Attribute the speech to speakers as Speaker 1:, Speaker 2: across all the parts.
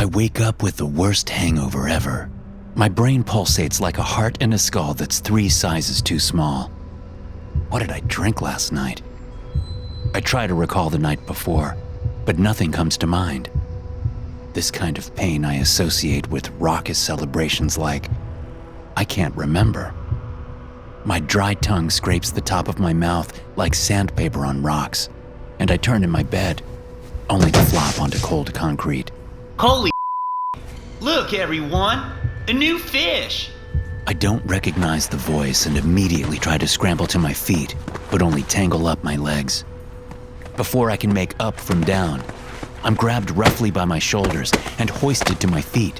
Speaker 1: I wake up with the worst hangover ever. My brain pulsates like a heart and a skull that's 3 sizes too small. What did I drink last night? I try to recall the night before, but nothing comes to mind. This kind of pain I associate with raucous celebrations like, I can't remember. My dry tongue scrapes the top of my mouth like sandpaper on rocks, and I turn in my bed, only to flop onto cold concrete.
Speaker 2: Holy look everyone, a new fish!
Speaker 1: I don't recognize the voice and immediately try to scramble to my feet, but only tangle up my legs. Before I can make up from down, I'm grabbed roughly by my shoulders and hoisted to my feet.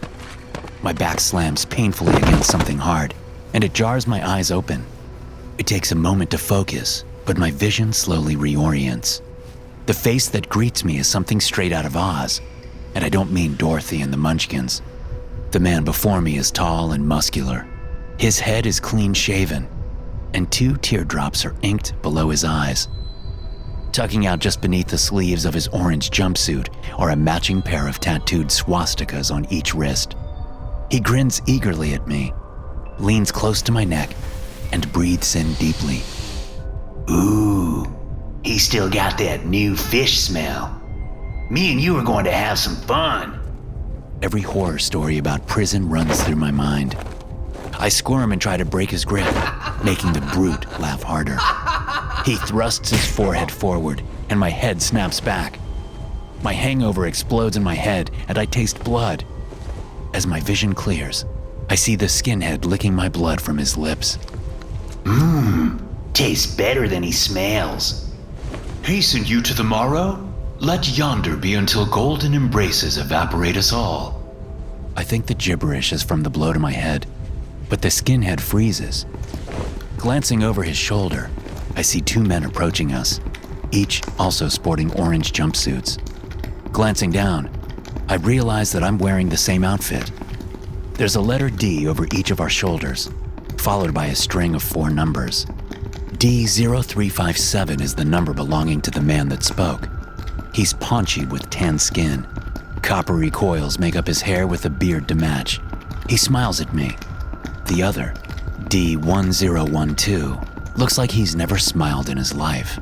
Speaker 1: My back slams painfully against something hard, and it jars my eyes open. It takes a moment to focus, but my vision slowly reorients. The face that greets me is something straight out of Oz, and I don't mean Dorothy and the Munchkins. The man before me is tall and muscular. His head is clean shaven, and 2 teardrops are inked below his eyes. Tucking out just beneath the sleeves of his orange jumpsuit are a matching pair of tattooed swastikas on each wrist. He grins eagerly at me, leans close to my neck, and breathes in deeply.
Speaker 2: Ooh, he still got that new fish smell. Me and you are going to have some fun.
Speaker 1: Every horror story about prison runs through my mind. I squirm and try to break his grip, making the brute laugh harder. He thrusts his forehead forward, and my head snaps back. My hangover explodes in my head, and I taste blood. As my vision clears, I see the skinhead licking my blood from his lips.
Speaker 2: Tastes better than he smells.
Speaker 3: Hasten you to the morrow? Let yonder be until golden embraces evaporate us all.
Speaker 1: I think the gibberish is from the blow to my head, but the skinhead freezes. Glancing over his shoulder, I see 2 men approaching us, each also sporting orange jumpsuits. Glancing down, I realize that I'm wearing the same outfit. There's a letter D over each of our shoulders, followed by a string of 4 numbers. D0357 is the number belonging to the man that spoke. He's paunchy with tan skin. Coppery coils make up his hair with a beard to match. He smiles at me. The other, D1012, looks like he's never smiled in his life.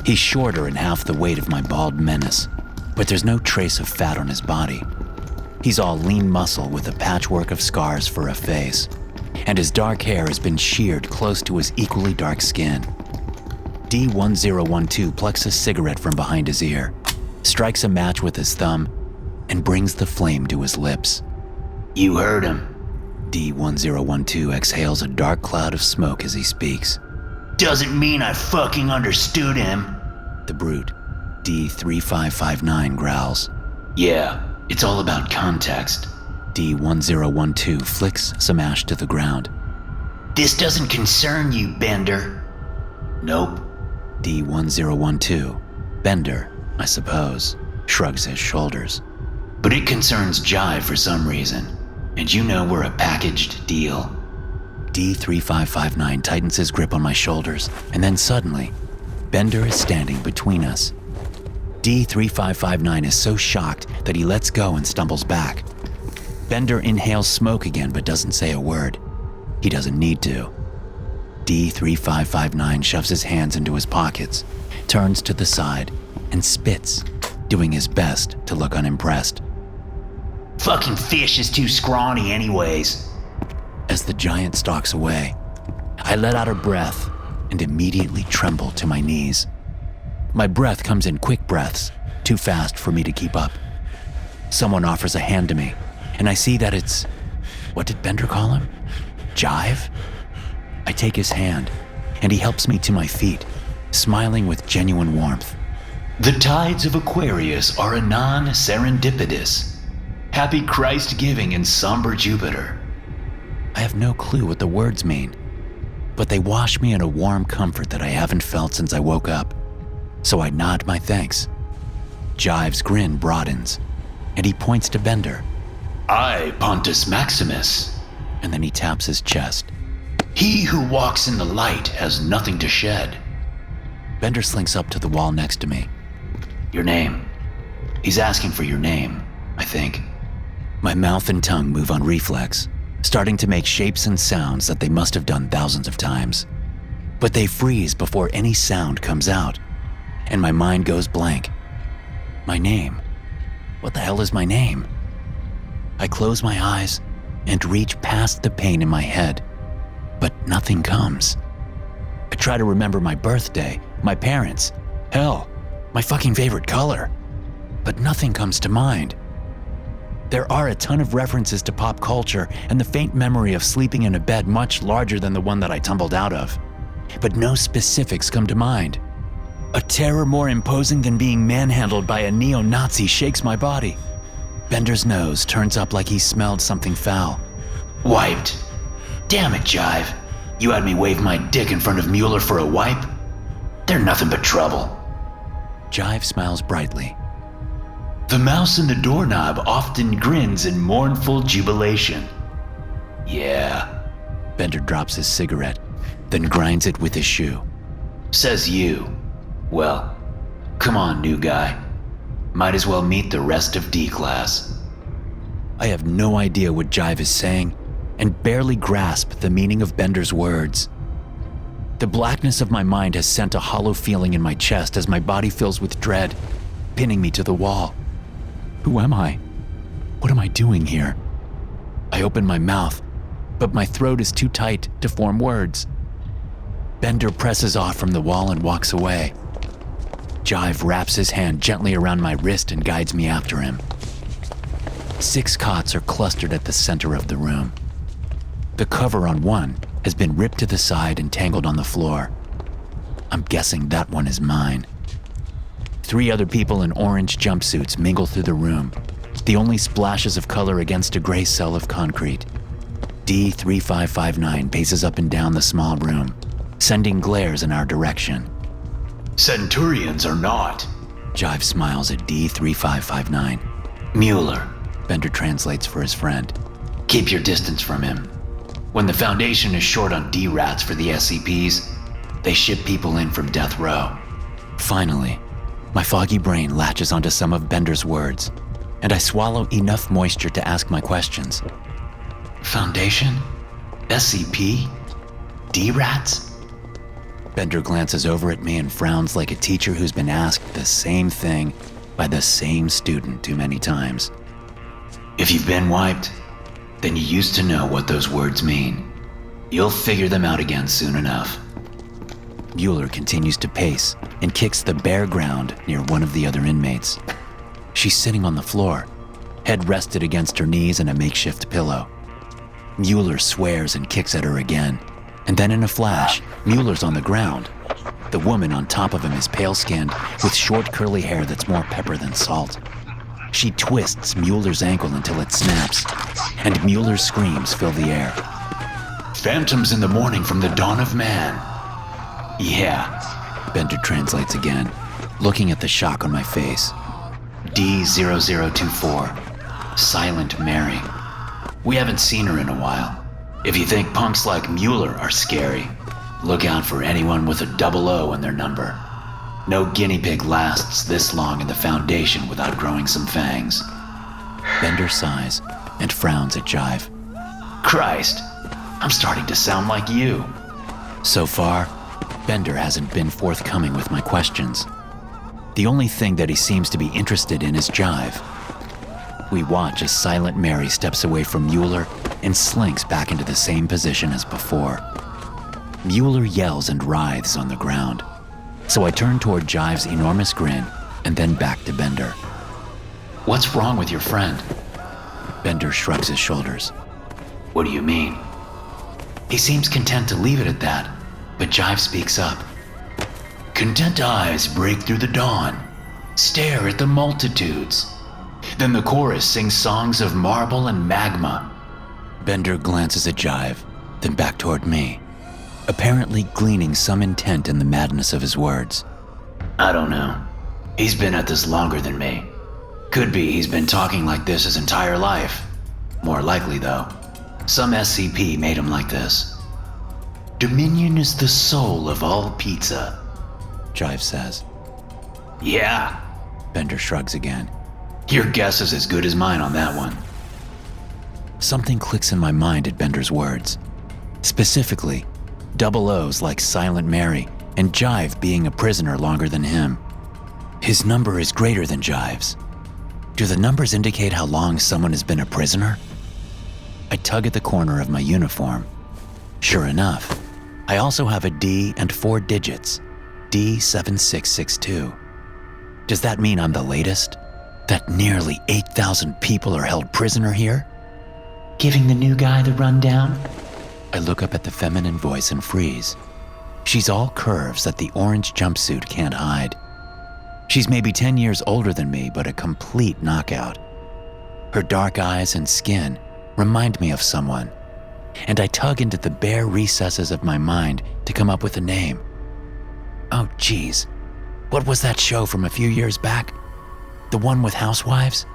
Speaker 1: He's shorter and half the weight of my bald menace, but there's no trace of fat on his body. He's all lean muscle with a patchwork of scars for a face, and his dark hair has been sheared close to his equally dark skin. D1012 plucks a cigarette from behind his ear, strikes a match with his thumb, and brings the flame to his lips.
Speaker 2: You heard him.
Speaker 1: D1012 exhales a dark cloud of smoke as he speaks.
Speaker 2: Doesn't mean I fucking understood him.
Speaker 1: The brute, D3559, growls.
Speaker 3: Yeah, it's all about context.
Speaker 1: D1012 flicks some ash to the ground.
Speaker 2: This doesn't concern you, Bender.
Speaker 3: Nope.
Speaker 1: D1012, Bender, I suppose, shrugs his shoulders.
Speaker 3: But it concerns Jive for some reason, and you know we're a packaged deal.
Speaker 1: D3559 tightens his grip on my shoulders, and then suddenly, Bender is standing between us. D3559 is so shocked that he lets go and stumbles back. Bender inhales smoke again but doesn't say a word. He doesn't need to. D3559 shoves his hands into his pockets, turns to the side, and spits, doing his best to look unimpressed.
Speaker 2: Fucking fish is too scrawny anyways.
Speaker 1: As the giant stalks away, I let out a breath and immediately tremble to my knees. My breath comes in quick breaths, too fast for me to keep up. Someone offers a hand to me, and I see that it's, what did Bender call him? Jive? I take his hand, and he helps me to my feet, smiling with genuine warmth.
Speaker 3: The tides of Aquarius are anon serendipitous. Happy Christ-giving in somber Jupiter.
Speaker 1: I have no clue what the words mean, but they wash me in a warm comfort that I haven't felt since I woke up, so I nod my thanks. Jive's grin broadens, and he points to Bender.
Speaker 3: I, Pontus Maximus.
Speaker 1: And then he taps his chest.
Speaker 3: He who walks in the light has nothing to shed.
Speaker 1: Bender slinks up to the wall next to me.
Speaker 3: Your name. He's asking for your name, I think.
Speaker 1: My mouth and tongue move on reflex, starting to make shapes and sounds that they must have done thousands of times. But they freeze before any sound comes out, and my mind goes blank. My name. What the hell is my name? I close my eyes and reach past the pain in my head, but nothing comes. I try to remember my birthday, my parents, hell, my fucking favorite color, but nothing comes to mind. There are a ton of references to pop culture and the faint memory of sleeping in a bed much larger than the one that I tumbled out of, but no specifics come to mind. A terror more imposing than being manhandled by a neo-Nazi shakes my body. Bender's nose turns up like he smelled something foul.
Speaker 2: Wiped. Damn it, Jive. You had me wave my dick in front of Mueller for a wipe? They're nothing but trouble.
Speaker 1: Jive smiles brightly.
Speaker 3: The mouse in the doorknob often grins in mournful jubilation. Yeah.
Speaker 1: Bender drops his cigarette, then grinds it with his shoe.
Speaker 2: Says you. Well, come on, new guy. Might as well meet the rest of D-Class.
Speaker 1: I have no idea what Jive is saying and barely grasp the meaning of Bender's words. The blackness of my mind has sent a hollow feeling in my chest as my body fills with dread, pinning me to the wall. Who am I? What am I doing here? I open my mouth, but my throat is too tight to form words. Bender presses off from the wall and walks away. Jive wraps his hand gently around my wrist and guides me after him. 6 cots are clustered at the center of the room. The cover on one has been ripped to the side and tangled on the floor. I'm guessing that one is mine. 3 other people in orange jumpsuits mingle through the room, the only splashes of color against a gray cell of concrete. D3559 paces up and down the small room, sending glares in our direction.
Speaker 3: Centurions are not.
Speaker 1: Jive smiles at D3559.
Speaker 2: Mueller.
Speaker 1: Bender translates for his friend.
Speaker 2: Keep your distance from him. When the Foundation is short on D-Rats for the SCPs, they ship people in from death row.
Speaker 1: Finally, my foggy brain latches onto some of Bender's words, and I swallow enough moisture to ask my questions.
Speaker 2: Foundation? SCP? D-Rats?
Speaker 1: Bender glances over at me and frowns like a teacher who's been asked the same thing by the same student too many times.
Speaker 2: If you've been wiped, then you used to know what those words mean. You'll figure them out again soon enough.
Speaker 1: Mueller continues to pace and kicks the bare ground near one of the other inmates. She's sitting on the floor, head rested against her knees in a makeshift pillow. Mueller swears and kicks at her again, and then in a flash, Mueller's on the ground. The woman on top of him is pale-skinned, with short curly hair that's more pepper than salt. She twists Mueller's ankle until it snaps, and Mueller's screams fill the air.
Speaker 3: Phantoms in the morning from the dawn of man.
Speaker 2: Yeah.
Speaker 1: Bender translates again, looking at the shock on my face.
Speaker 2: D0024. Silent Mary. We haven't seen her in a while. If you think punks like Mueller are scary, look out for anyone with a 00 in their number. No guinea pig lasts this long in the Foundation without growing some fangs.
Speaker 1: Bender sighs and frowns at Jive.
Speaker 2: Christ, I'm starting to sound like you.
Speaker 1: So far, Bender hasn't been forthcoming with my questions. The only thing that he seems to be interested in is Jive. We watch as Silent Mary steps away from Mueller and slinks back into the same position as before. Mueller yells and writhes on the ground, so I turn toward Jive's enormous grin and then back to Bender.
Speaker 2: What's wrong with your friend?
Speaker 1: Bender shrugs his shoulders.
Speaker 2: What do you mean? He seems content to leave it at that, but Jive speaks up.
Speaker 3: Content eyes break through the dawn, stare at the multitudes. Then the chorus sings songs of marble and magma.
Speaker 1: Bender glances at Jive, then back toward me, apparently gleaning some intent in the madness of his words.
Speaker 2: I don't know. He's been at this longer than me. Could be he's been talking like this his entire life. More likely, though, some SCP made him like this.
Speaker 3: Dominion is the soul of all pizza,
Speaker 1: Jive says.
Speaker 2: Yeah.
Speaker 1: Bender shrugs again.
Speaker 2: Your guess is as good as mine on that one.
Speaker 1: Something clicks in my mind at Bender's words. Specifically, double O's like Silent Mary and Jive being a prisoner longer than him. His number is greater than Jive's. Do the numbers indicate how long someone has been a prisoner? I tug at the corner of my uniform. Sure enough, I also have a D and 4 digits, D7662. Does that mean I'm the latest? That nearly 8,000 people are held prisoner here?
Speaker 2: Giving the new guy the rundown?
Speaker 1: I look up at the feminine voice and freeze. She's all curves that the orange jumpsuit can't hide. She's maybe 10 years older than me, but a complete knockout. Her dark eyes and skin remind me of someone, and I tug into the bare recesses of my mind to come up with a name. Oh geez, what was that show from a few years back? The one with housewives?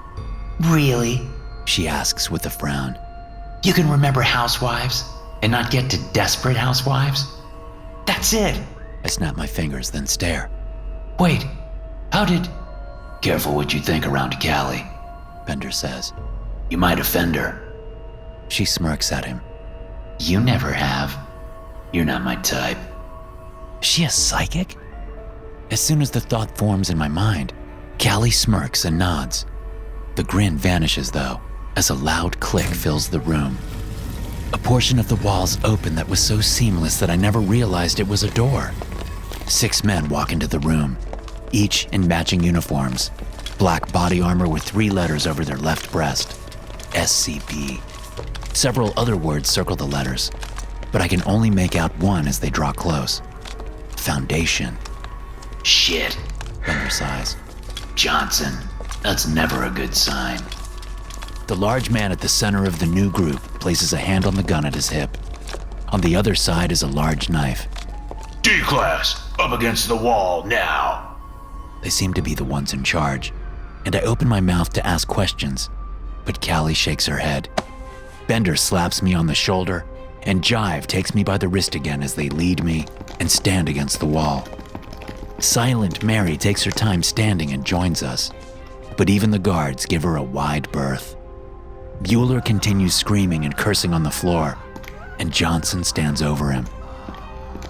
Speaker 2: Really?
Speaker 1: She asks with a frown.
Speaker 2: You can remember Housewives and not get to Desperate Housewives? That's it.
Speaker 1: I snap my fingers, then stare.
Speaker 2: Wait, how did... Careful what you think around Callie,
Speaker 1: Bender says.
Speaker 2: You might offend her.
Speaker 1: She smirks at him.
Speaker 2: You never have. You're not my type.
Speaker 1: She a psychic? As soon as the thought forms in my mind, Callie smirks and nods. The grin vanishes though, as a loud click fills the room. A portion of the walls open that was so seamless that I never realized it was a door. 6 men walk into the room, each in matching uniforms, black body armor with 3 letters over their left breast, SCP. Several other words circle the letters, but I can only make out one as they draw close. Foundation.
Speaker 2: Shit,
Speaker 1: Bender sighs.
Speaker 2: Johnson, that's never a good sign.
Speaker 1: The large man at the center of the new group places a hand on the gun at his hip. On the other side is a large knife.
Speaker 3: D-Class, up against the wall now.
Speaker 1: They seem to be the ones in charge, and I open my mouth to ask questions, but Callie shakes her head. Bender slaps me on the shoulder, and Jive takes me by the wrist again as they lead me and stand against the wall. Silent Mary takes her time standing and joins us, but even the guards give her a wide berth. Bueller continues screaming and cursing on the floor, and Johnson stands over him.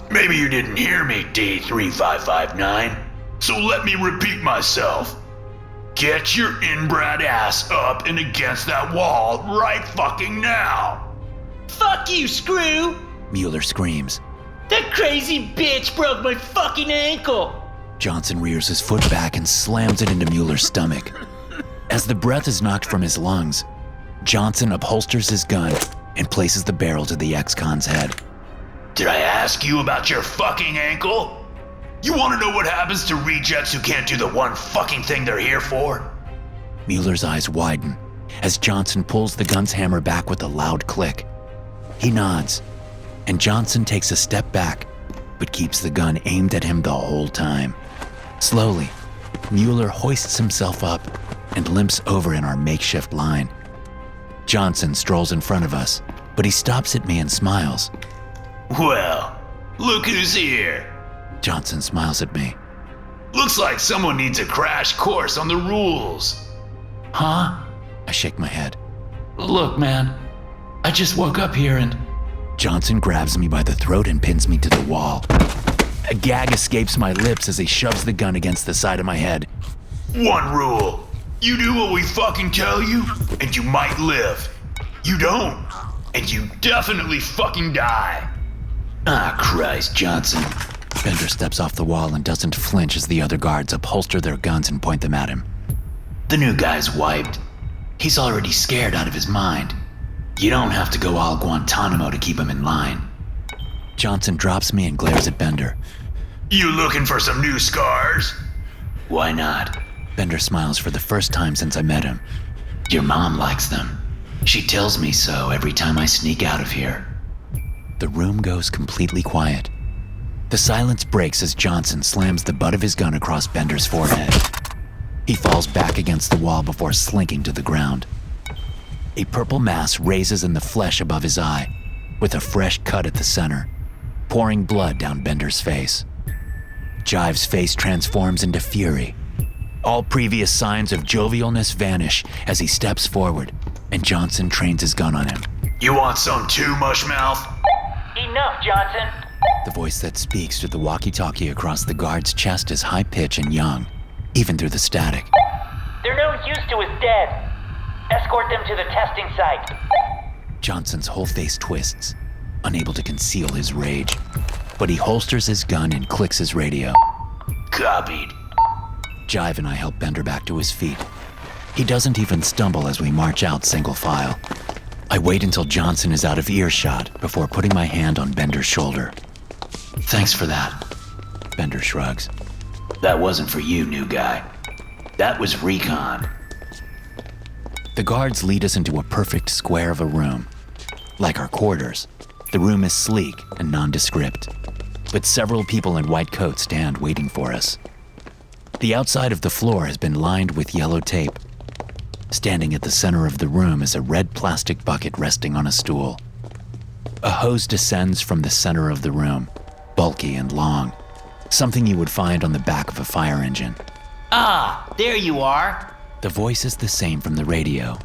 Speaker 3: Maybe you didn't hear me, D3559, so let me repeat myself. Get your inbred ass up and against that wall right fucking now.
Speaker 4: Fuck you, Screw!
Speaker 1: Mueller screams.
Speaker 4: That crazy bitch broke my fucking ankle!
Speaker 1: Johnson rears his foot back and slams it into Mueller's stomach. As the breath is knocked from his lungs, Johnson upholsters his gun and places the barrel to the ex-con's head.
Speaker 3: Did I ask you about your fucking ankle? You want to know what happens to rejects who can't do the one fucking thing they're here for?
Speaker 1: Mueller's eyes widen as Johnson pulls the gun's hammer back with a loud click. He nods, and Johnson takes a step back, but keeps the gun aimed at him the whole time. Slowly, Mueller hoists himself up and limps over in our makeshift line. Johnson strolls in front of us, but he stops at me and smiles.
Speaker 3: Well, look who's here.
Speaker 1: Johnson smiles at me.
Speaker 3: Looks like someone needs a crash course on the rules.
Speaker 2: Huh?
Speaker 1: I shake my head.
Speaker 2: Look, man, I just woke up here and...
Speaker 1: Johnson grabs me by the throat and pins me to the wall. A gag escapes my lips as he shoves the gun against the side of my head.
Speaker 3: One rule. You do what we fucking tell you, and you might live. You don't, and you definitely fucking die.
Speaker 2: Ah, Christ, Johnson.
Speaker 1: Bender steps off the wall and doesn't flinch as the other guards upholster their guns and point them at him.
Speaker 2: The new guy's wiped. He's already scared out of his mind. You don't have to go all Guantanamo to keep him in line.
Speaker 1: Johnson drops me and glares at Bender.
Speaker 3: You looking for some new scars?
Speaker 2: Why not?
Speaker 1: Bender smiles for the first time since I met him.
Speaker 2: Your mom likes them. She tells me so every time I sneak out of here.
Speaker 1: The room goes completely quiet. The silence breaks as Johnson slams the butt of his gun across Bender's forehead. He falls back against the wall before slinking to the ground. A purple mass raises in the flesh above his eye, with a fresh cut at the center, pouring blood down Bender's face. Jive's face transforms into fury. All previous signs of jovialness vanish as he steps forward, and Johnson trains his gun on him.
Speaker 3: You want some too, Mushmouth?
Speaker 4: Enough, Johnson.
Speaker 1: The voice that speaks through the walkie-talkie across the guard's chest is high-pitched and young, even through the static.
Speaker 4: They're no use to us dead. Escort them to the testing site.
Speaker 1: Johnson's whole face twists, unable to conceal his rage. But he holsters his gun and clicks his radio.
Speaker 3: Copied.
Speaker 1: Jive and I help Bender back to his feet. He doesn't even stumble as we march out single file. I wait until Johnson is out of earshot before putting my hand on Bender's shoulder.
Speaker 2: Thanks for that.
Speaker 1: Bender shrugs.
Speaker 2: That wasn't for you, new guy. That was recon.
Speaker 1: The guards lead us into a perfect square of a room. Like our quarters, the room is sleek and nondescript, but several people in white coats stand waiting for us. The outside of the floor has been lined with yellow tape. Standing at the center of the room is a red plastic bucket resting on a stool. A hose descends from the center of the room, bulky and long, something you would find on the back of a fire engine.
Speaker 4: Ah, there you are.
Speaker 1: The voice is the same from the radio.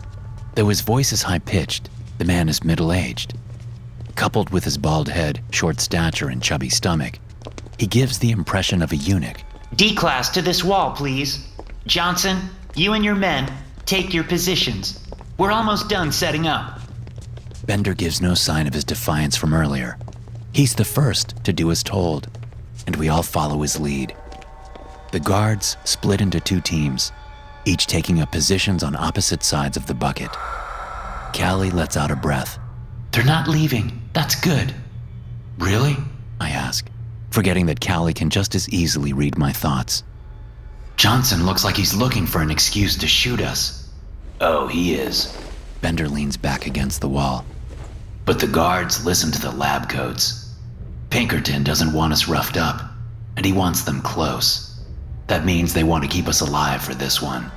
Speaker 1: Though his voice is high-pitched, the man is middle-aged. Coupled with his bald head, short stature, and chubby stomach, he gives the impression of a eunuch.
Speaker 4: D-class to this wall, please. Johnson, you and your men, take your positions. We're almost done setting up.
Speaker 1: Bender gives no sign of his defiance from earlier. He's the first to do as told, and we all follow his lead. The guards split into two teams, each taking up positions on opposite sides of the bucket. Callie lets out a breath.
Speaker 2: They're not leaving. That's good. Really?
Speaker 1: I ask, forgetting that Callie can just as easily read my thoughts.
Speaker 2: Johnson looks like he's looking for an excuse to shoot us. Oh, he is.
Speaker 1: Bender leans back against the wall.
Speaker 2: But the guards listen to the lab codes. Pinkerton doesn't want us roughed up, and he wants them close. That means they want to keep us alive for this one.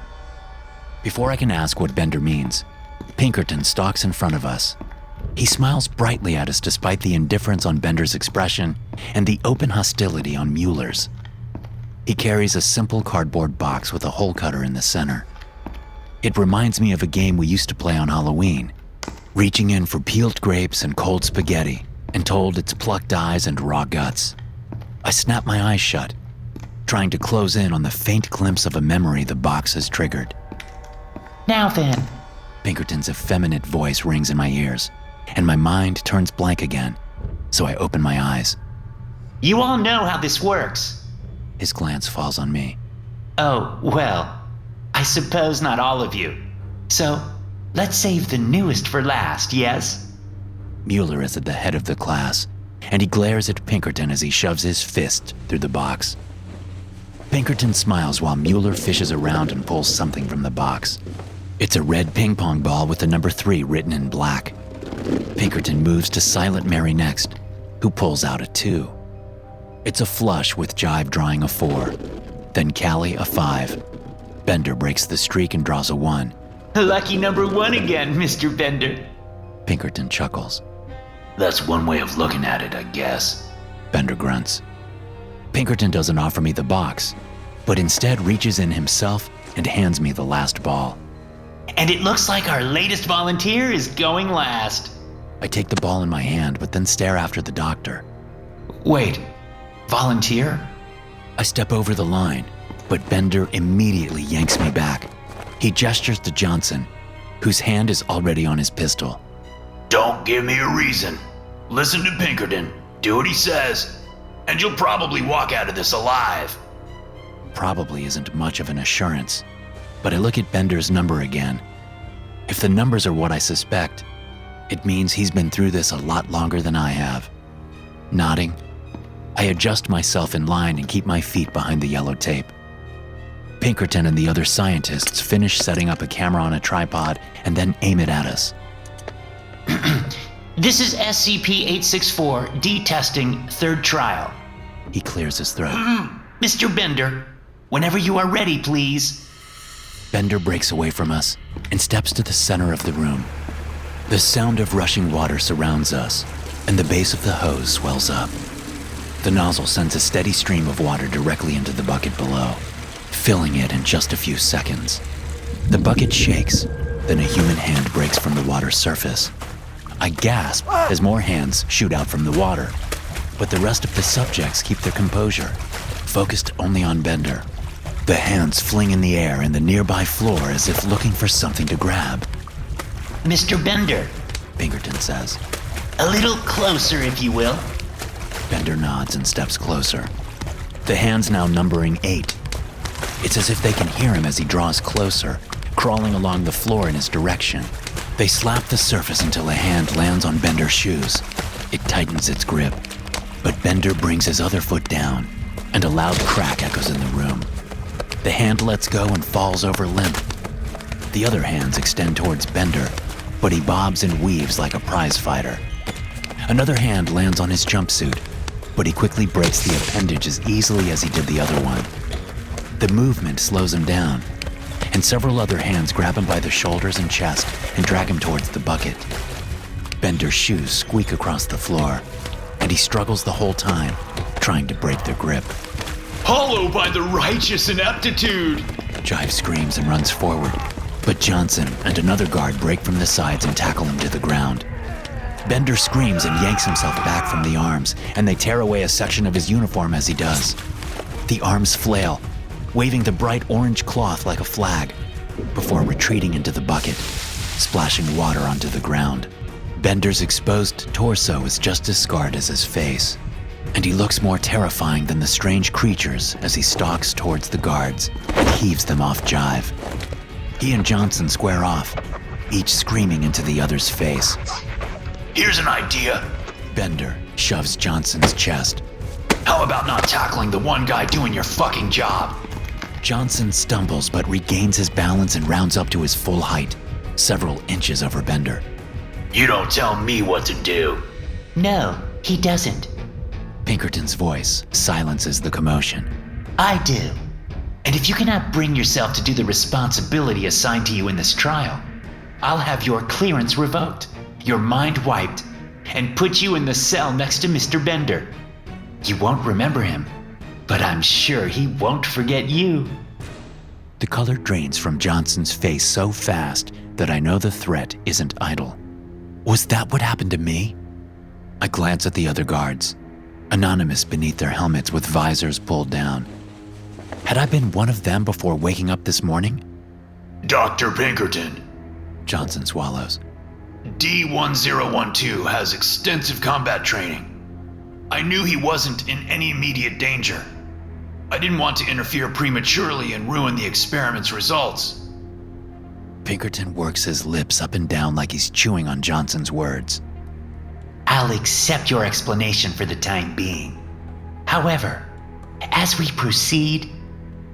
Speaker 1: Before I can ask what Bender means, Pinkerton stalks in front of us. He smiles brightly at us despite the indifference on Bender's expression and the open hostility on Mueller's. He carries a simple cardboard box with a hole cutter in the center. It reminds me of a game we used to play on Halloween, reaching in for peeled grapes and cold spaghetti and told it's plucked eyes and raw guts. I snap my eyes shut, trying to close in on the faint glimpse of a memory the box has triggered.
Speaker 4: Now then.
Speaker 1: Pinkerton's effeminate voice rings in my ears, and my mind turns blank again, so I open my eyes.
Speaker 4: You all know how this works.
Speaker 1: His glance falls on me.
Speaker 4: Oh, well, I suppose not all of you. So, let's save the newest for last, yes?
Speaker 1: Mueller is at the head of the class, and he glares at Pinkerton as he shoves his fist through the box. Pinkerton smiles while Mueller fishes around and pulls something from the box. It's a red ping pong ball with the number 3 written in black. Pinkerton moves to Silent Mary next, who pulls out a 2. It's a flush with Jive drawing a 4, then Callie a 5. Bender breaks the streak and draws a 1.
Speaker 4: Lucky number 1 again, Mr. Bender.
Speaker 1: Pinkerton chuckles.
Speaker 2: That's one way of looking at it, I guess.
Speaker 1: Bender grunts. Pinkerton doesn't offer me the box, but instead reaches in himself and hands me the last ball.
Speaker 4: And it looks like our latest volunteer is going last.
Speaker 1: I take the ball in my hand, but then stare after the doctor.
Speaker 2: Wait, volunteer?
Speaker 1: I step over the line, but Bender immediately yanks me back. He gestures to Johnson, whose hand is already on his pistol.
Speaker 3: Don't give me a reason. Listen to Pinkerton, do what he says, and you'll probably walk out of this alive.
Speaker 1: Probably isn't much of an assurance, but I look at Bender's number again. If the numbers are what I suspect, it means he's been through this a lot longer than I have. Nodding, I adjust myself in line and keep my feet behind the yellow tape. Pinkerton and the other scientists finish setting up a camera on a tripod and then aim it at us.
Speaker 4: This is SCP-864, D-testing, third trial.
Speaker 1: He clears his throat.
Speaker 4: Mr. Bender, whenever you are ready, please.
Speaker 1: Bender breaks away from us and steps to the center of the room. The sound of rushing water surrounds us, and the base of the hose swells up. The nozzle sends a steady stream of water directly into the bucket below, filling it in just a few seconds. The bucket shakes, Then a human hand breaks from the water's surface. I gasp as more hands shoot out from the water, but the rest of the subjects keep their composure, focused only on Bender. The hands fling in the air and the nearby floor as if looking for something to grab.
Speaker 4: Mr. Bender,
Speaker 1: Pinkerton says.
Speaker 4: a little closer if you will.
Speaker 1: Bender nods and steps closer. The hands now numbering 8. It's as if they can hear him as he draws closer, crawling along the floor in his direction. They slap the surface until a hand lands on Bender's shoes. It tightens its grip, but Bender brings his other foot down, and a loud crack echoes in the room. The hand lets go and falls over limp. The other hands extend towards Bender, but he bobs and weaves like a prize fighter. Another hand lands on his jumpsuit, but he quickly breaks the appendage as easily as he did the other one. The movement slows him down, and several other hands grab him by the shoulders and chest and drag him towards the bucket. Bender's shoes squeak across the floor, and he struggles the whole time, trying to break their grip.
Speaker 3: Hollow by the righteous ineptitude!
Speaker 1: Jive screams and runs forward, but Johnson and another guard break from the sides and tackle him to the ground. Bender screams and yanks himself back from the arms, and they tear away a section of his uniform as he does. The arms flail, waving the bright orange cloth like a flag, before retreating into the bucket, splashing water onto the ground. Bender's exposed torso is just as scarred as his face, and he looks more terrifying than the strange creatures as he stalks towards the guards and heaves them off Jive. He and Johnson square off, each screaming into the other's face.
Speaker 3: Here's an idea.
Speaker 1: Bender shoves Johnson's chest.
Speaker 3: How about not tackling the one guy doing your fucking job?
Speaker 1: Johnson stumbles but regains his balance and rounds up to his full height, several inches over Bender.
Speaker 3: You don't tell me what to do.
Speaker 4: No, he doesn't.
Speaker 1: Pinkerton's voice silences the commotion.
Speaker 4: I do. And if you cannot bring yourself to do the responsibility assigned to you in this trial, I'll have your clearance revoked, your mind wiped, and put you in the cell next to Mr. Bender. You won't remember him, but I'm sure he won't forget you.
Speaker 1: The color drains from Johnson's face so fast that I know the threat isn't idle. Was that what happened to me? I glance at the other guards, anonymous beneath their helmets with visors pulled down. Had I been one of them before waking up this morning?
Speaker 3: Dr. Pinkerton,
Speaker 1: Johnson swallows.
Speaker 3: D1012 has extensive combat training. I knew he wasn't in any immediate danger. I didn't want to interfere prematurely and ruin the experiment's results.
Speaker 1: Pinkerton works his lips up and down like he's chewing on Johnson's words.
Speaker 4: I'll accept your explanation for the time being. However, as we proceed,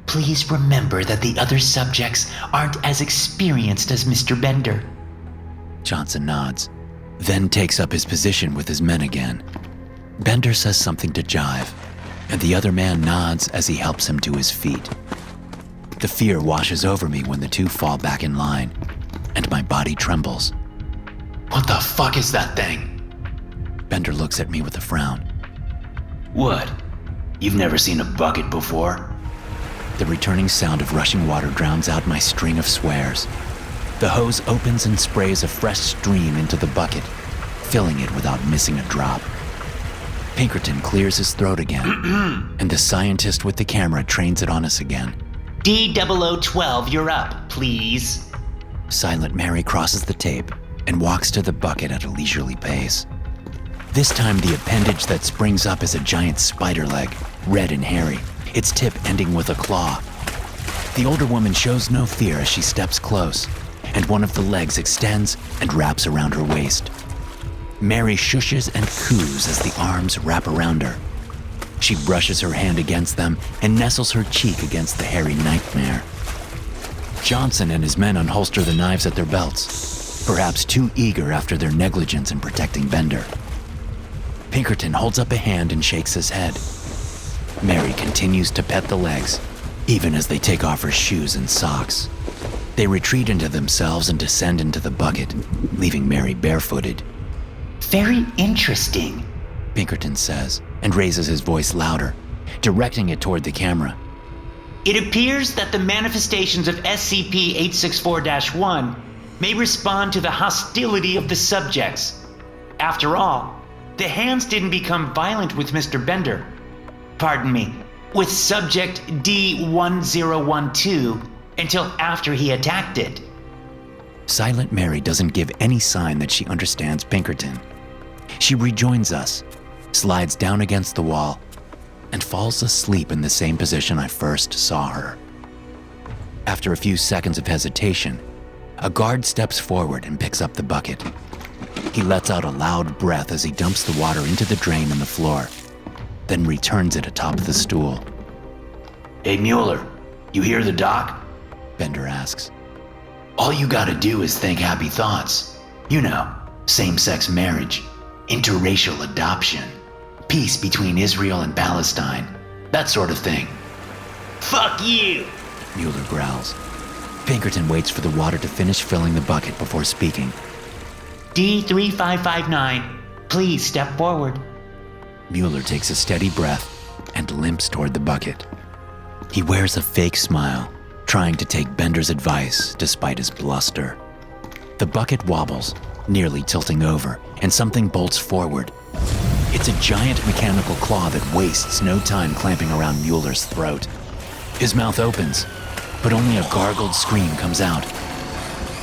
Speaker 4: please remember that the other subjects aren't as experienced as Mr. Bender.
Speaker 1: Johnson nods, then takes up his position with his men again. Bender says something to Jive, and the other man nods as he helps him to his feet. The fear washes over me when the two fall back in line, and my body trembles.
Speaker 2: What the fuck is that thing?
Speaker 1: Bender looks at me with a frown.
Speaker 2: What? You've never seen a bucket before?
Speaker 1: The returning sound of rushing water drowns out my string of swears. The hose opens and sprays a fresh stream into the bucket, filling it without missing a drop. Pinkerton clears his throat again, and the scientist with the camera trains it on us again.
Speaker 4: D0012, you're up, please.
Speaker 1: Silent Mary crosses the tape and walks to the bucket at a leisurely pace. This time the appendage that springs up is a giant spider leg, red and hairy, its tip ending with a claw. The older woman shows no fear as she steps close, and one of the legs extends and wraps around her waist. Mary shushes and coos as the arms wrap around her. She brushes her hand against them and nestles her cheek against the hairy nightmare. Johnson and his men unholster the knives at their belts, perhaps too eager after their negligence in protecting Bender. Pinkerton holds up a hand and shakes his head. Mary continues to pet the legs, even as they take off her shoes and socks. They retreat into themselves and descend into the bucket, leaving Mary barefooted.
Speaker 4: Very interesting,
Speaker 1: Pinkerton says, and raises his voice louder, directing it toward the camera.
Speaker 4: It appears that the manifestations of SCP-864-1 may respond to the hostility of the subjects. After all, the hands didn't become violent with Mr. Bender. Pardon me, with subject D1012 until after he attacked it.
Speaker 1: Silent Mary doesn't give any sign that she understands Pinkerton. She rejoins us, slides down against the wall, and falls asleep in the same position I first saw her. After a few seconds of hesitation, a guard steps forward and picks up the bucket. He lets out a loud breath as he dumps the water into the drain in the floor, then returns it atop the stool.
Speaker 2: Hey Mueller, you hear the doc?
Speaker 1: Bender asks.
Speaker 2: All you gotta do is think happy thoughts. You know, same-sex marriage, interracial adoption, peace between Israel and Palestine, that sort of thing.
Speaker 4: Fuck you!
Speaker 1: Mueller growls. Pinkerton waits for the water to finish filling the bucket before speaking.
Speaker 4: D3559, please step forward.
Speaker 1: Mueller takes a steady breath and limps toward the bucket. He wears a fake smile, trying to take Bender's advice despite his bluster. The bucket wobbles, nearly tilting over, and something bolts forward. It's a giant mechanical claw that wastes no time clamping around Mueller's throat. His mouth opens, but only a gargled scream comes out.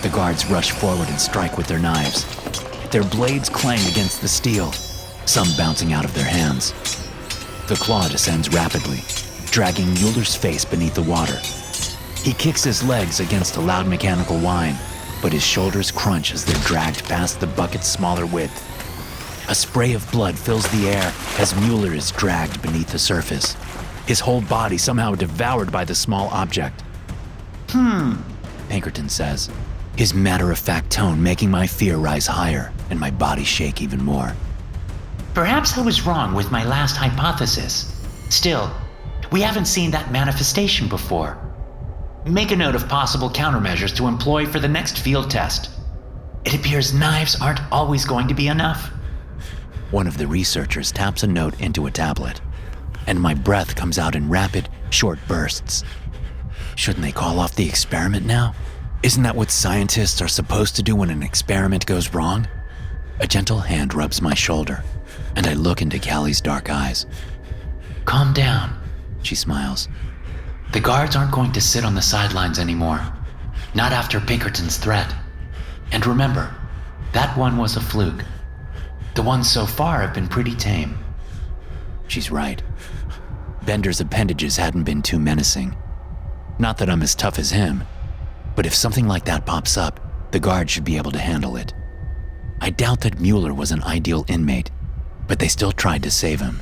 Speaker 1: The guards rush forward and strike with their knives. Their blades clang against the steel, some bouncing out of their hands. The claw descends rapidly, dragging Mueller's face beneath the water. He kicks his legs against a loud mechanical whine, but his shoulders crunch as they're dragged past the bucket's smaller width. A spray of blood fills the air as Mueller is dragged beneath the surface, his whole body somehow devoured by the small object. Pinkerton says, his matter-of-fact tone making my fear rise higher and my body shake even more.
Speaker 4: Perhaps I was wrong with my last hypothesis. Still, we haven't seen that manifestation before. Make a note of possible countermeasures to employ for the next field test. It appears knives aren't always going to be enough.
Speaker 1: One of the researchers taps a note into a tablet, and my breath comes out in rapid, short bursts. Shouldn't they call off the experiment now? Isn't that what scientists are supposed to do when an experiment goes wrong? A gentle hand rubs my shoulder, and I look into Callie's dark eyes.
Speaker 4: Calm down,
Speaker 1: She smiles.
Speaker 4: The guards aren't going to sit on the sidelines anymore. Not after Pinkerton's threat. And remember, that one was a fluke. The ones so far have been pretty tame.
Speaker 1: She's right. Bender's appendages hadn't been too menacing. Not that I'm as tough as him, but if something like that pops up, the guards should be able to handle it. I doubt that Mueller was an ideal inmate, but they still tried to save him.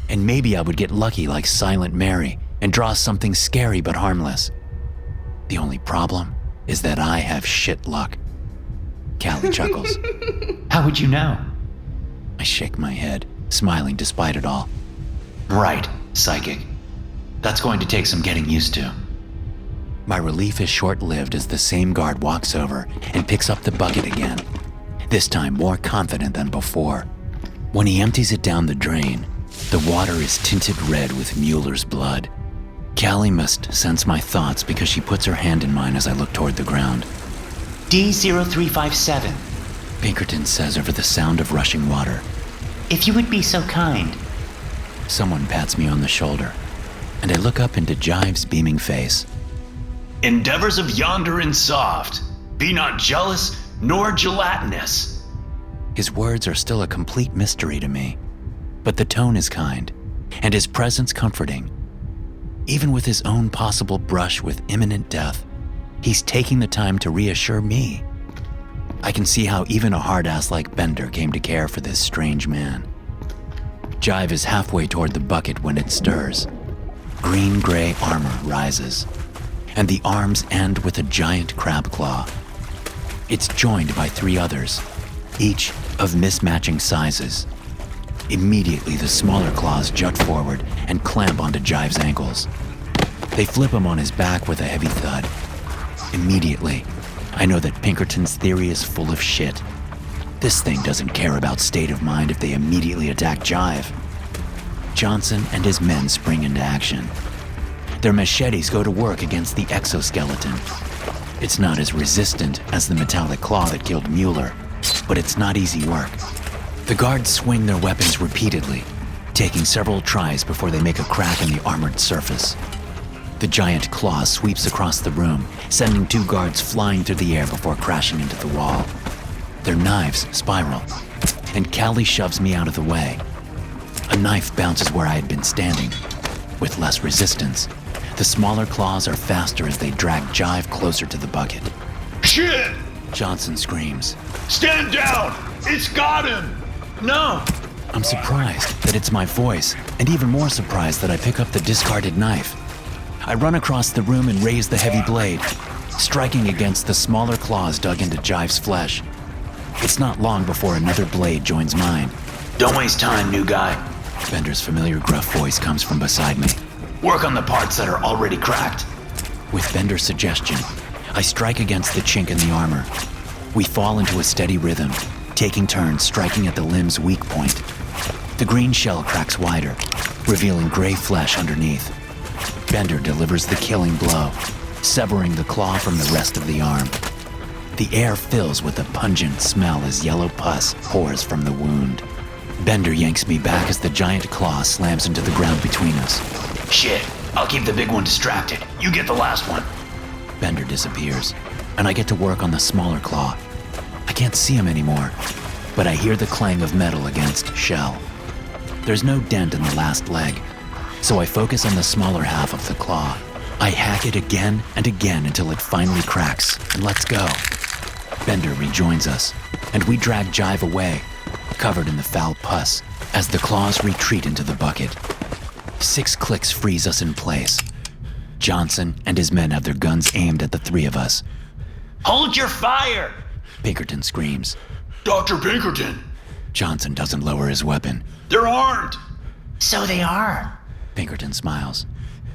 Speaker 1: And maybe I would get lucky like Silent Mary and draw something scary but harmless. The only problem is that I have shit luck. Callie chuckles.
Speaker 4: How would you know?
Speaker 1: I shake my head, smiling despite it all.
Speaker 2: Right, psychic. That's going to take some getting used to.
Speaker 1: My relief is short-lived as the same guard walks over and picks up the bucket again, this time more confident than before. When he empties it down the drain, the water is tinted red with Mueller's blood. Callie must sense my thoughts because she puts her hand in mine as I look toward the ground.
Speaker 4: D0357,
Speaker 1: Pinkerton says over the sound of rushing water.
Speaker 4: if you would be so kind.
Speaker 1: Someone pats me on the shoulder, and I look up into Jive's beaming face.
Speaker 3: Endeavors of yonder and soft, be not jealous nor gelatinous.
Speaker 1: His words are still a complete mystery to me, but the tone is kind, and his presence comforting. Even with his own possible brush with imminent death, he's taking the time to reassure me. I can see how even a hard-ass like Bender came to care for this strange man. Jive is halfway toward the bucket when it stirs. Green-gray armor rises, and the arms end with a giant crab claw. It's joined by 3 others, each of mismatching sizes. Immediately, the smaller claws jut forward and clamp onto Jive's ankles. They flip him on his back with a heavy thud. Immediately, I know that Pinkerton's theory is full of shit. This thing doesn't care about state of mind if they immediately attack Jive. Johnson and his men spring into action. Their machetes go to work against the exoskeleton. It's not as resistant as the metallic claw that killed Mueller, but it's not easy work. The guards swing their weapons repeatedly, taking several tries before they make a crack in the armored surface. The giant claw sweeps across the room, sending 2 guards flying through the air before crashing into the wall. Their knives spiral, and Callie shoves me out of the way. A knife bounces where I had been standing. With less resistance, the smaller claws are faster as they drag Jive closer to the bucket.
Speaker 3: Shit!
Speaker 1: Johnson screams.
Speaker 3: Stand down! It's got him!
Speaker 4: No!
Speaker 1: I'm surprised that it's my voice, and even more surprised that I pick up the discarded knife. I run across the room and raise the heavy blade, striking against the smaller claws dug into Jive's flesh. It's not long before another blade joins mine.
Speaker 2: Don't waste time, new guy.
Speaker 1: Bender's familiar gruff voice comes from beside me.
Speaker 2: Work on the parts that are already cracked.
Speaker 1: With Bender's suggestion, I strike against the chink in the armor. We fall into a steady rhythm, taking turns striking at the limb's weak point. The green shell cracks wider, revealing gray flesh underneath. Bender delivers the killing blow, severing the claw from the rest of the arm. The air fills with a pungent smell as yellow pus pours from the wound. Bender yanks me back as the giant claw slams into the ground between us.
Speaker 2: Shit, I'll keep the big one distracted. You get the last one.
Speaker 1: Bender disappears, and I get to work on the smaller claw. I can't see him anymore, but I hear the clang of metal against shell. There's no dent in the last leg, so I focus on the smaller half of the claw. I hack it again and again until it finally cracks and lets go. Bender rejoins us, and we drag Jive away, covered in the foul pus, as the claws retreat into the bucket. 6 clicks freeze us in place. Johnson and his men have their guns aimed at the 3 of us.
Speaker 4: Hold your fire!
Speaker 1: Pinkerton screams.
Speaker 3: Dr. Pinkerton!
Speaker 1: Johnson doesn't lower his weapon.
Speaker 3: They're armed!
Speaker 4: So they are.
Speaker 1: Pinkerton smiles.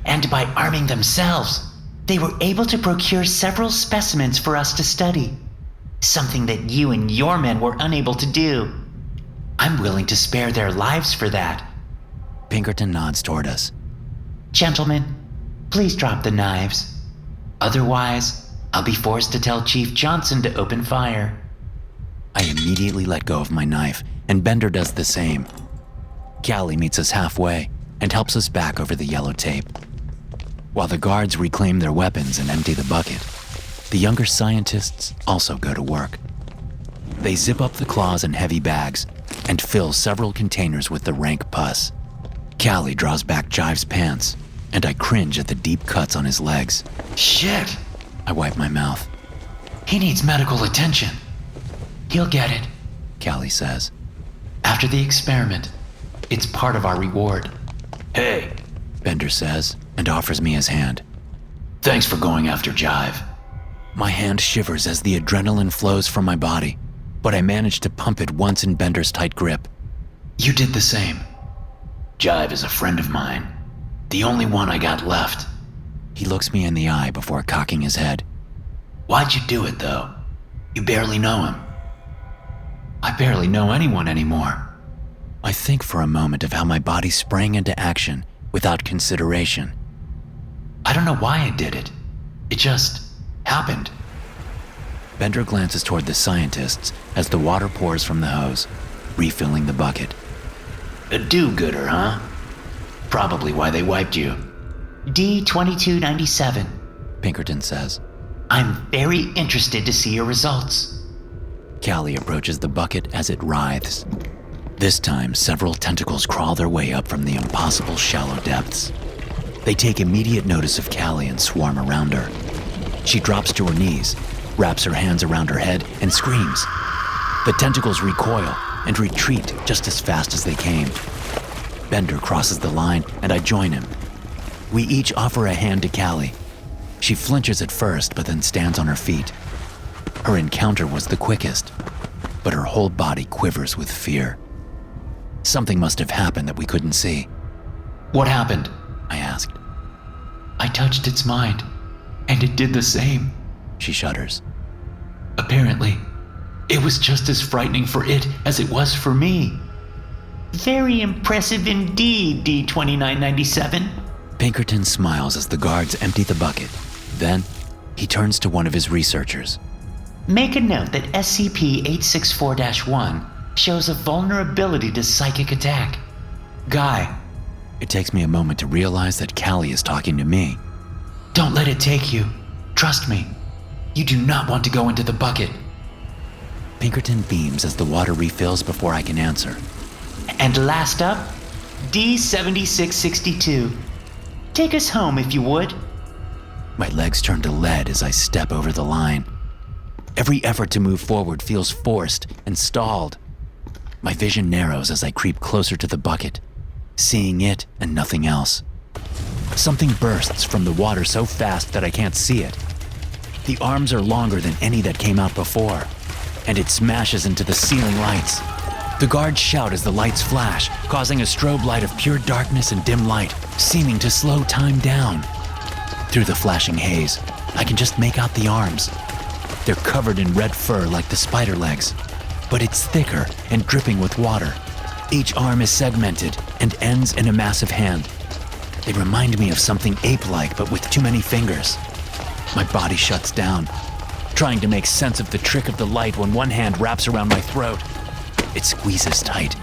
Speaker 4: And by arming themselves, they were able to procure several specimens for us to study. Something that you and your men were unable to do. I'm willing to spare their lives for that.
Speaker 1: Pinkerton nods toward us.
Speaker 4: Gentlemen, please drop the knives. Otherwise, I'll be forced to tell Chief Johnson to open fire.
Speaker 1: I immediately let go of my knife, and Bender does the same. Callie meets us halfway and helps us back over the yellow tape. While the guards reclaim their weapons and empty the bucket, the younger scientists also go to work. They zip up the claws in heavy bags and fill several containers with the rank pus. Callie draws back Jive's pants, and I cringe at the deep cuts on his legs.
Speaker 4: Shit!
Speaker 1: I wipe my mouth.
Speaker 4: He needs medical attention. He'll get it.
Speaker 1: Callie says.
Speaker 4: After the experiment, it's part of our reward.
Speaker 2: Hey,
Speaker 1: Bender says, and offers me his hand.
Speaker 2: thanks for going after Jive.
Speaker 1: My hand shivers as the adrenaline flows from my body, but I manage to pump it once in Bender's tight grip.
Speaker 2: You did the same. Jive is a friend of mine. The only one I got left.
Speaker 1: He looks me in the eye before cocking his head.
Speaker 2: Why'd you do it, though? You barely know him.
Speaker 4: I barely know anyone anymore.
Speaker 1: I think for a moment of how my body sprang into action without consideration.
Speaker 4: I don't know why I did it. It just happened.
Speaker 1: Bender glances toward the scientists as the water pours from the hose, refilling the bucket.
Speaker 2: A do-gooder, huh? Probably why they wiped you.
Speaker 4: D-2297.
Speaker 1: Pinkerton says.
Speaker 4: I'm very interested to see your results.
Speaker 1: Callie approaches the bucket as it writhes. This time, several tentacles crawl their way up from the impossible shallow depths. They take immediate notice of Callie and swarm around her. She drops to her knees, wraps her hands around her head, and screams. The tentacles recoil and retreat just as fast as they came. Bender crosses the line, and I join him. We each offer a hand to Callie. She flinches at first, but then stands on her feet. Her encounter was the quickest, but her whole body quivers with fear. Something must have happened that we couldn't see.
Speaker 4: What happened?
Speaker 1: I asked.
Speaker 4: I touched its mind, and it did the same.
Speaker 1: She shudders.
Speaker 4: Apparently, it was just as frightening for it as it was for me. Very impressive indeed, D-2997.
Speaker 1: Pinkerton smiles as the guards empty the bucket. Then, He turns to one of his researchers.
Speaker 4: Make a note that SCP-864-1 shows a vulnerability to psychic attack. Guy,
Speaker 1: It takes me a moment to realize that Callie is talking to me.
Speaker 4: don't let it take you. Trust me. You do not want to go into the bucket.
Speaker 1: Pinkerton beams as the water refills before I can answer.
Speaker 4: And last up, D7662. Take us home if you would.
Speaker 1: My legs turn to lead as I step over the line. Every effort to move forward feels forced and stalled. My vision narrows as I creep closer to the bucket, seeing it and nothing else. Something bursts from the water so fast that I can't see it. The arms are longer than any that came out before, and it smashes into the ceiling lights. The guards shout as the lights flash, causing a strobe light of pure darkness and dim light, seeming to slow time down. Through the flashing haze, I can just make out the arms. They're covered in red fur like the spider legs, but it's thicker and dripping with water. Each arm is segmented and ends in a massive hand. They remind me of something ape-like, but with too many fingers. My body shuts down, trying to make sense of the trick of the light when one hand wraps around my throat. It squeezes tight.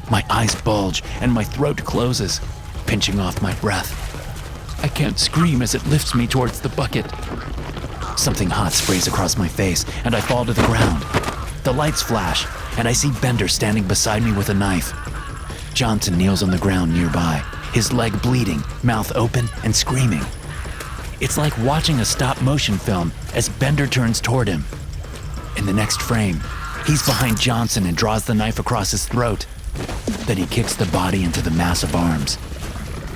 Speaker 1: My eyes bulge and my throat closes, pinching off my breath. I can't scream as it lifts me towards the bucket. Something hot sprays across my face and I fall to the ground. The lights flash and I see Bender standing beside me with a knife. Johnson kneels on the ground nearby, his leg bleeding, mouth open and screaming. It's like watching a stop-motion film as Bender turns toward him. In the next frame, he's behind Johnson and draws the knife across his throat. Then he kicks the body into the mass of arms.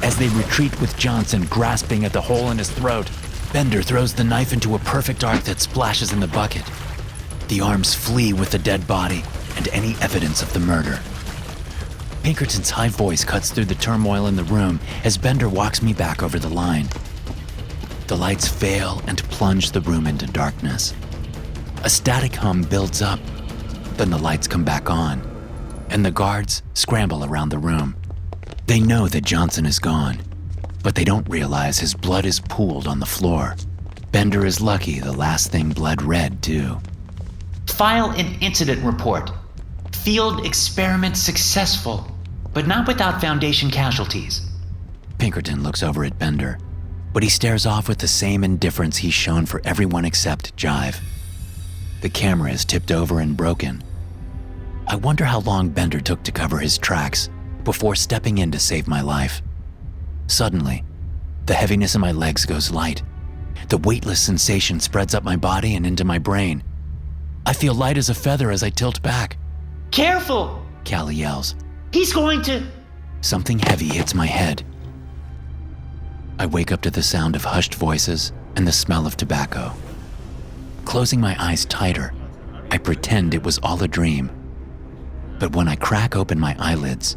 Speaker 1: As they retreat with Johnson grasping at the hole in his throat, Bender throws the knife into a perfect arc that splashes in the bucket. The arms flee with the dead body and any evidence of the murder. Pinkerton's high voice cuts through the turmoil in the room as Bender walks me back over the line. The lights fail and plunge the room into darkness. A static hum builds up, then the lights come back on, and the guards scramble around the room. They know that Johnson is gone, but they don't realize his blood is pooled on the floor. Bender is lucky the last thing bled red, too.
Speaker 4: File an incident report. Field experiment successful, but not without Foundation casualties.
Speaker 1: Pinkerton looks over at Bender, but he stares off with the same indifference he's shown for everyone except Jive. The camera is tipped over and broken. I wonder how long Bender took to cover his tracks before stepping in to save my life. Suddenly, the heaviness in my legs goes light. The weightless sensation spreads up my body and into my brain. I feel light as a feather as I tilt back.
Speaker 4: Careful!
Speaker 1: Callie yells.
Speaker 4: He's going to...
Speaker 1: Something heavy hits my head. I wake up to the sound of hushed voices and the smell of tobacco. Closing my eyes tighter, I pretend it was all a dream. But when I crack open my eyelids,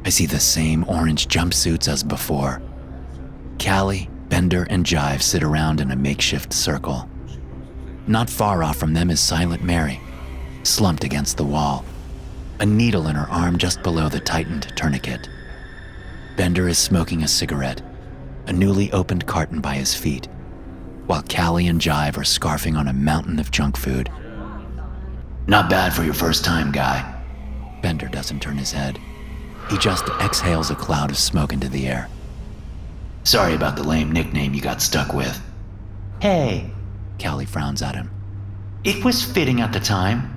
Speaker 1: I see the same orange jumpsuits as before. Callie, Bender, and Jive sit around in a makeshift circle. Not far off from them is Silent Mary, slumped against the wall, a needle in her arm just below the tightened tourniquet. Bender is smoking a cigarette, a newly opened carton by his feet, while Callie and Jive are scarfing on a mountain of junk food.
Speaker 2: Not bad for your first time, guy.
Speaker 1: Bender doesn't turn his head. He just exhales a cloud of smoke into the air.
Speaker 2: Sorry about the lame nickname you got stuck with.
Speaker 4: Hey,
Speaker 1: Callie frowns at him.
Speaker 4: it was fitting at the time.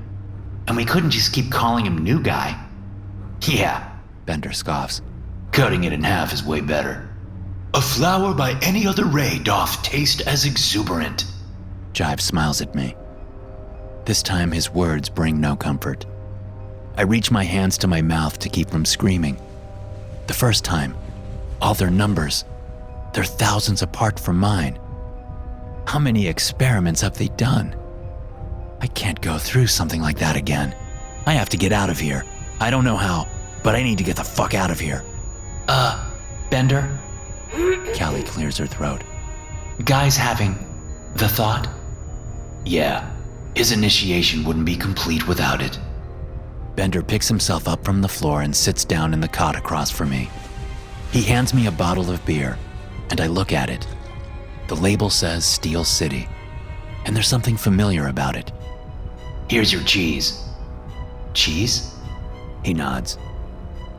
Speaker 4: And we couldn't just keep calling him New Guy.
Speaker 2: Yeah,
Speaker 1: Bender scoffs.
Speaker 2: cutting it in half is way better. A flower by any other ray doth taste as exuberant.
Speaker 1: Jive smiles at me. This time his words bring no comfort. I reach my hands to my mouth to keep from screaming. The first time, all their numbers, they're thousands apart from mine. How many experiments have they done? I can't go through something like that again. I have to get out of here. I don't know how, but I need to get the fuck out of here.
Speaker 4: Bender,
Speaker 1: Callie clears her throat.
Speaker 4: Guy's having the thought.
Speaker 2: Yeah, his initiation wouldn't be complete without it.
Speaker 1: Bender picks himself up from the floor and sits down in the cot across from me. He hands me a bottle of beer, and I look at it. The label says Steel City, and there's something familiar about it.
Speaker 2: Here's your cheese.
Speaker 1: Cheese? He nods.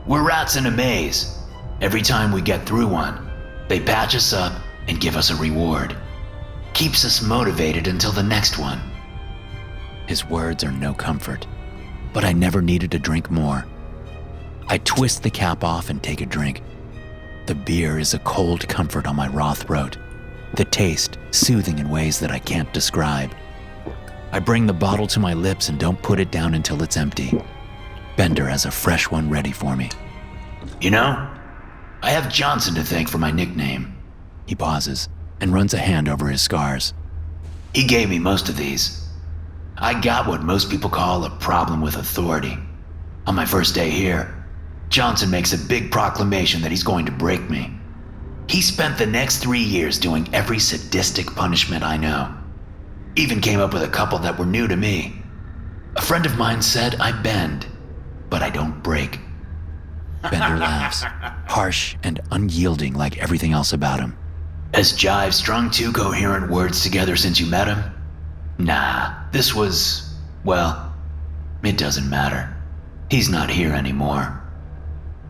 Speaker 2: We're rats in a maze. Every time we get through one, they patch us up and give us a reward. Keeps us motivated until the next one.
Speaker 1: His words are no comfort, but I never needed to drink more. I twist the cap off and take a drink. The beer is a cold comfort on my raw throat, the taste soothing in ways that I can't describe. I bring the bottle to my lips and don't put it down until it's empty. Bender has a fresh one ready for me.
Speaker 2: You know, I have Johnson to thank for my nickname.
Speaker 1: He pauses and runs a hand over his scars.
Speaker 2: He gave me most of these. I got what most people call a problem with authority. On my first day here, Johnson makes a big proclamation that he's going to break me. He spent the next 3 years doing every sadistic punishment I know. Even came up with a couple that were new to me. A friend of mine said I bend, but I don't break.
Speaker 1: Bender laughs, harsh and unyielding like everything else about him.
Speaker 2: Has Jive strung 2 coherent words together since you met him? Nah, this was, well, it doesn't matter. He's not here anymore.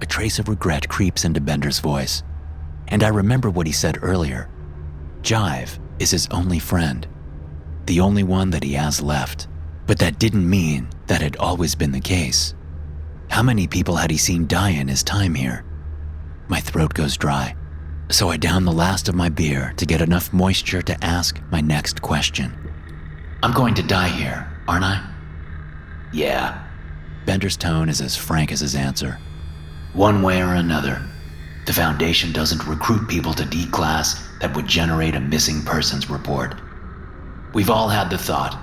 Speaker 1: A trace of regret creeps into Bender's voice, and I remember what he said earlier. Jive is his only friend, the only one that he has left. But that didn't mean that had always been the case. How many people had he seen die in his time here? My throat goes dry, so I down the last of my beer to get enough moisture to ask my next question.
Speaker 2: I'm going to die here, aren't I? Yeah.
Speaker 1: Bender's tone is as frank as his answer.
Speaker 2: One way or another, the Foundation doesn't recruit people to D-Class that would generate a missing persons report. We've all had the thought,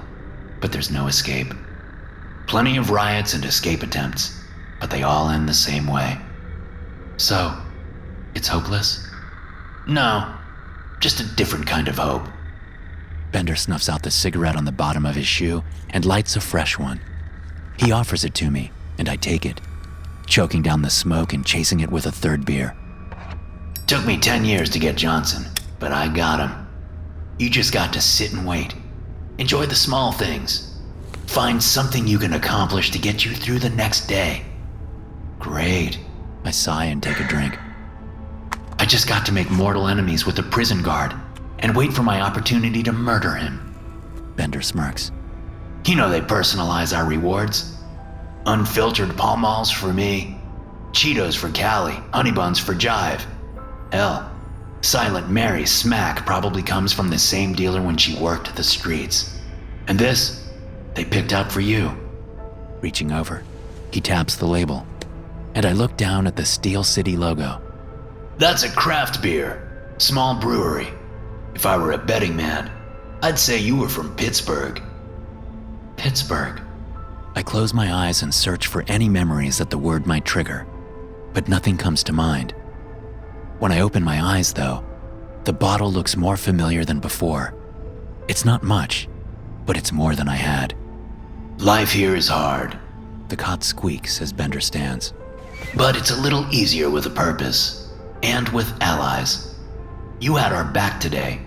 Speaker 2: but there's no escape. Plenty of riots and escape attempts, but they all end the same way. So, it's hopeless? No, just a different kind of hope.
Speaker 1: Bender snuffs out the cigarette on the bottom of his shoe and lights a fresh one. He offers it to me, and I take it, choking down the smoke and chasing it with a third beer.
Speaker 2: Took me 10 years to get Johnson, but I got him. You just got to sit and wait. Enjoy the small things. Find something you can accomplish to get you through the next day. Great.
Speaker 1: I sigh and take a drink.
Speaker 2: I just got to make mortal enemies with the prison guard and wait for my opportunity to murder him.
Speaker 1: Bender smirks.
Speaker 2: You know they personalize our rewards. Unfiltered Pall Malls for me, Cheetos for Callie, Honey Buns for Jive. Hell, Silent Mary's smack probably comes from the same dealer when she worked the streets. And this, they picked out for you.
Speaker 1: Reaching over, he taps the label, and I look down at the Steel City logo.
Speaker 2: That's a craft beer, small brewery. If I were a betting man, I'd say you were from Pittsburgh. Pittsburgh.
Speaker 1: I close my eyes and search for any memories that the word might trigger, but nothing comes to mind. When I open my eyes, though, the bottle looks more familiar than before. It's not much, but it's more than I had.
Speaker 2: Life here is hard.
Speaker 1: The cot squeaks as Bender stands.
Speaker 2: But it's a little easier with a purpose, and with allies. You had our back today.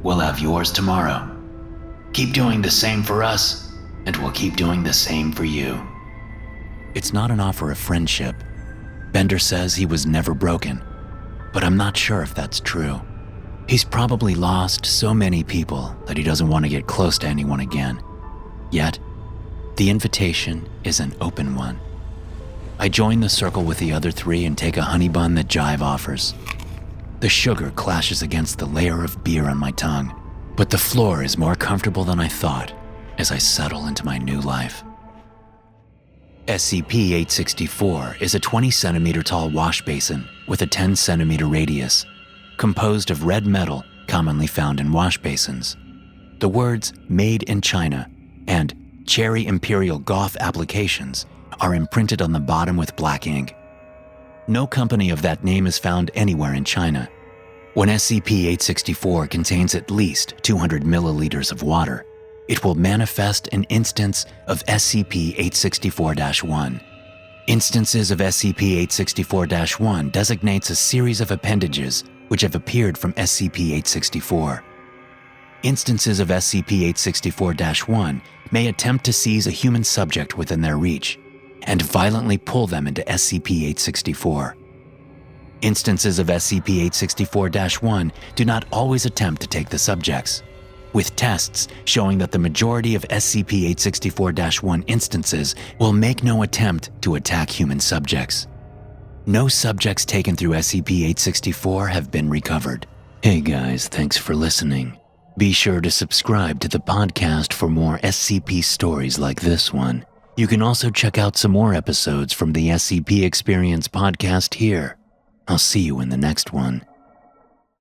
Speaker 2: We'll have yours tomorrow. Keep doing the same for us, and we'll keep doing the same for you.
Speaker 1: It's not an offer of friendship. Bender says he was never broken, but I'm not sure if that's true. He's probably lost so many people that he doesn't want to get close to anyone again. Yet, the invitation is an open one. I join the circle with the other 3 and take a honey bun that Jive offers. The sugar clashes against the layer of beer on my tongue, but the floor is more comfortable than I thought as I settle into my new life. SCP-864 is a 20-centimeter tall wash basin with a 10-centimeter radius, composed of red metal commonly found in wash basins. The words "Made in China" and "Cherry Imperial Goth Applications" are imprinted on the bottom with black ink. No company of that name is found anywhere in China. When SCP-864 contains at least 200 milliliters of water, it will manifest an instance of SCP-864-1. Instances of SCP-864-1 designates a series of appendages which have appeared from SCP-864. Instances of SCP-864-1 may attempt to seize a human subject within their reach and violently pull them into SCP-864. Instances of SCP-864-1 do not always attempt to take the subjects, with tests showing that the majority of SCP-864-1 instances will make no attempt to attack human subjects. No subjects taken through SCP-864 have been recovered. Hey guys, thanks for listening. Be sure to subscribe to the podcast for more SCP stories like this one. You can also check out some more episodes from the SCP Experience podcast here. I'll see you in the next one.